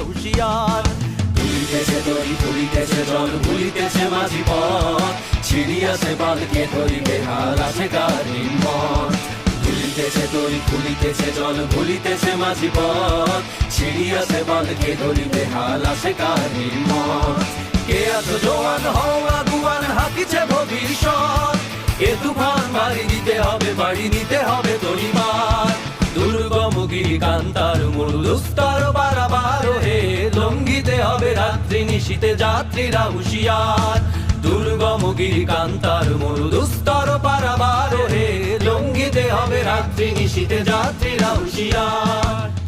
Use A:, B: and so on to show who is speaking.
A: হুঁশিয়ার।
B: তুলিতেছে তরি তুলিতেছে জল ভুলিতেছে মাঝি পথ, ছিড়িয়াছে বালকে ধরিবে হাল আছে কার হিম্মত। তুলিতেছে তরি তুলিতেছে জল ভুলিতেছে মাঝি পথ, ছিড়িয়াছে বালকে ধরিবে হাল আছে কার হিম্মত।
A: কে আছো জোয়ান হও আগুয়ান হাকিছে ভবিষ্যৎ, এ তুফান বাড়ি দিতে হবে বাড়ি নিতে হবে তরিমার। দুর্গম গিরি কান্তার মরু দুস্তর বারাবার হে, লঙ্ঘিতে হবে রাত্রি নিশীতে যাত্রীরা হুঁশিয়ার। দুর্গম গিরি কান্তার মরু দুস্তর পারাবার হে, লঙ্ঘিতে হবে রাত্রি নিশীতে যাত্রীরা হুঁশিয়ার।